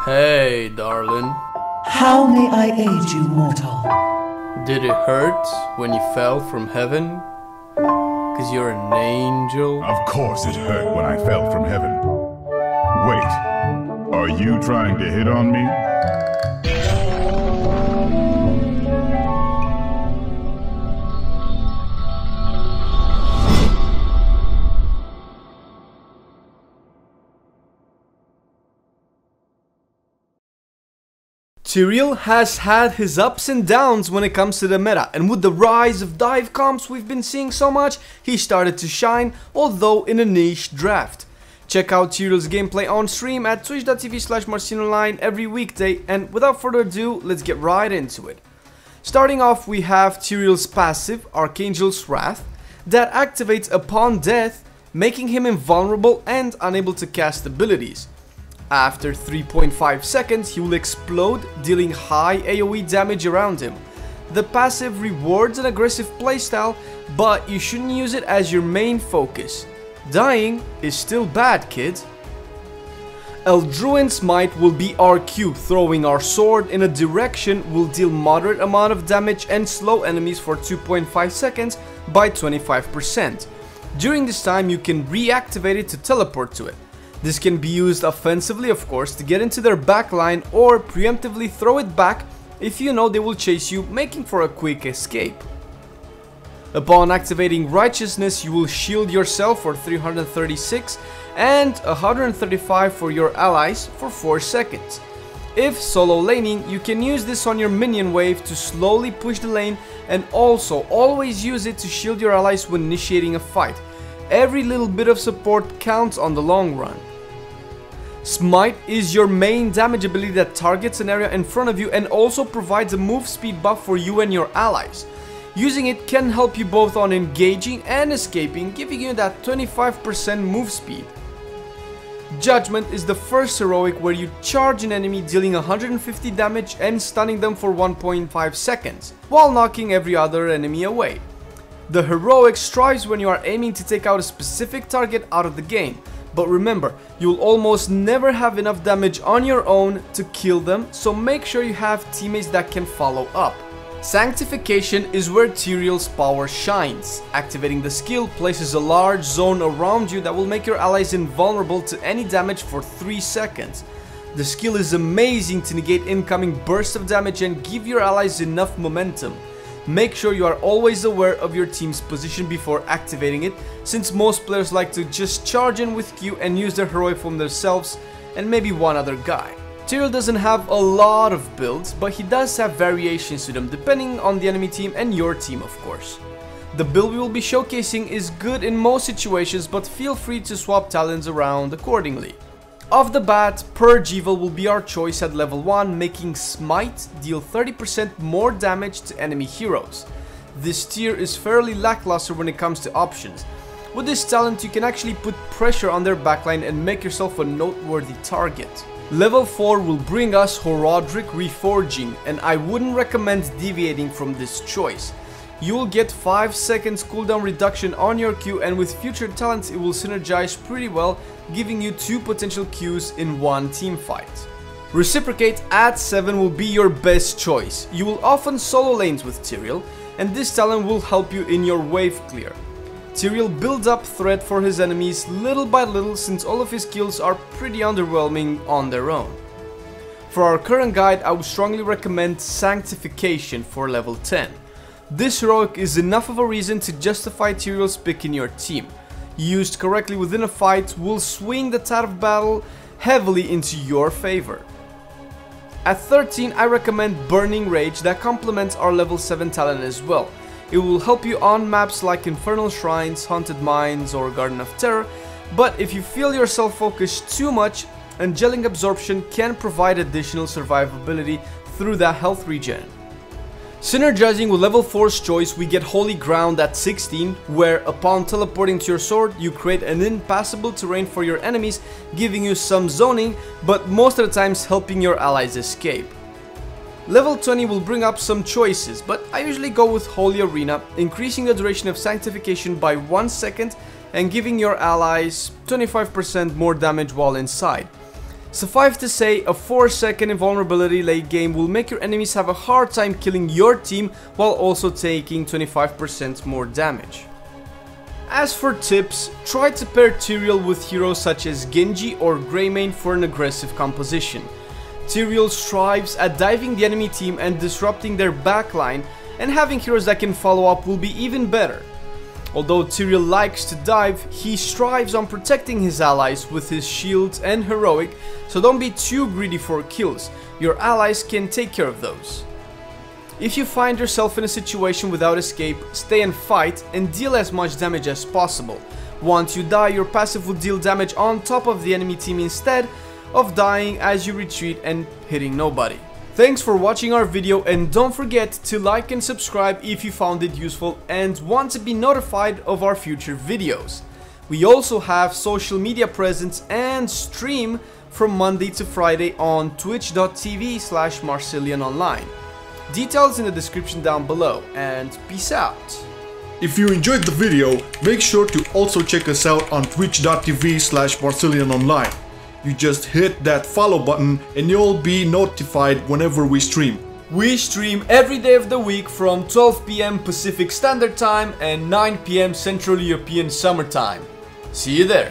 Hey, darling. How may I aid you, mortal? Did it hurt when you fell from heaven? 'Cause you're an angel? Of course it hurt when I fell from heaven. Wait, are you trying to hit on me? Tyrael has had his ups and downs when it comes to the meta, and with the rise of dive comps we've been seeing so much, he started to shine, although in a niche draft. Check out Tyrael's gameplay on stream at twitch.tv/Marcelian&Flame every weekday, and without further ado, let's get right into it. Starting off, we have Tyrael's passive, Archangel's Wrath, that activates upon death, making him invulnerable and unable to cast abilities. After 3.5 seconds, he will explode, dealing high AoE damage around him. The passive rewards an aggressive playstyle, but you shouldn't use it as your main focus. Dying is still bad, kid. Eldruin's Might will be our Q. Throwing our sword in a direction will deal moderate amount of damage and slow enemies for 2.5 seconds by 25%. During this time, you can reactivate it to teleport to it. This can be used offensively, of course, to get into their backline, or preemptively throw it back if you know they will chase you, making for a quick escape. Upon activating Righteousness, you will shield yourself for 336 and 135 for your allies for 4 seconds. If solo laning, you can use this on your minion wave to slowly push the lane, and also always use it to shield your allies when initiating a fight. Every little bit of support counts on the long run. Smite is your main damage ability that targets an area in front of you and also provides a move speed buff for you and your allies. Using it can help you both on engaging and escaping, giving you that 25% move speed. Judgment is the first heroic where you charge an enemy, dealing 150 damage and stunning them for 1.5 seconds, while knocking every other enemy away. The heroic strives when you are aiming to take out a specific target out of the game, but remember, you'll almost never have enough damage on your own to kill them, so make sure you have teammates that can follow up. Sanctification is where Tyrael's power shines. Activating the skill places a large zone around you that will make your allies invulnerable to any damage for 3 seconds. The skill is amazing to negate incoming bursts of damage and give your allies enough momentum. Make sure you are always aware of your team's position before activating it, since most players like to just charge in with Q and use their heroic from themselves and maybe one other guy. Tyrael doesn't have a lot of builds, but he does have variations to them depending on the enemy team and your team, of course. The build we will be showcasing is good in most situations, but feel free to swap talents around accordingly. Off the bat, Purge Evil will be our choice at level 1, making Smite deal 30% more damage to enemy heroes. This tier is fairly lackluster when it comes to options. With this talent, you can actually put pressure on their backline and make yourself a noteworthy target. Level 4 will bring us Horadric Reforging, and I wouldn't recommend deviating from this choice. You will get 5 seconds cooldown reduction on your Q, and with future talents it will synergize pretty well, giving you 2 potential Qs in one team fight. Reciprocate at 7 will be your best choice. You will often solo lanes with Tyrael, and this talent will help you in your wave clear. Tyrael builds up threat for his enemies little by little, since all of his kills are pretty underwhelming on their own. For our current guide, I would strongly recommend Sanctification for level 10. This heroic is enough of a reason to justify Tyrael's pick in your team. Used correctly within a fight will swing the tide of battle heavily into your favor. At 13, I recommend Burning Rage that complements our level 7 talent as well. It will help you on maps like Infernal Shrines, Haunted Mines or Garden of Terror, but if you feel yourself focused too much, Angelic Absorption can provide additional survivability through that health regen. Synergizing with level 4's choice, we get Holy Ground at 16, where upon teleporting to your sword, you create an impassable terrain for your enemies, giving you some zoning, but most of the times helping your allies escape. Level 20 will bring up some choices, but I usually go with Holy Arena, increasing the duration of Sanctification by 1 second and giving your allies 25% more damage while inside. Suffice to say, a 4-second invulnerability late game will make your enemies have a hard time killing your team while also taking 25% more damage. As for tips, try to pair Tyrael with heroes such as Genji or Greymane for an aggressive composition. Tyrael strives at diving the enemy team and disrupting their backline, and having heroes that can follow up will be even better. Although Tyrael likes to dive, he strives on protecting his allies with his shields and heroic, so don't be too greedy for kills, your allies can take care of those. If you find yourself in a situation without escape, stay and fight and deal as much damage as possible. Once you die, your passive will deal damage on top of the enemy team instead of dying as you retreat and hitting nobody. Thanks for watching our video, and don't forget to like and subscribe if you found it useful and want to be notified of our future videos. We also have social media presence and stream from Monday to Friday on twitch.tv/Marcelian&Online. Details in the description down below, and peace out. If you enjoyed the video, make sure to also check us out on twitch.tv/Marcelian&Online. You just hit that follow button and you'll be notified whenever we stream. We stream every day of the week from 12 PM Pacific Standard Time and 9 PM Central European Summer Time. See you there.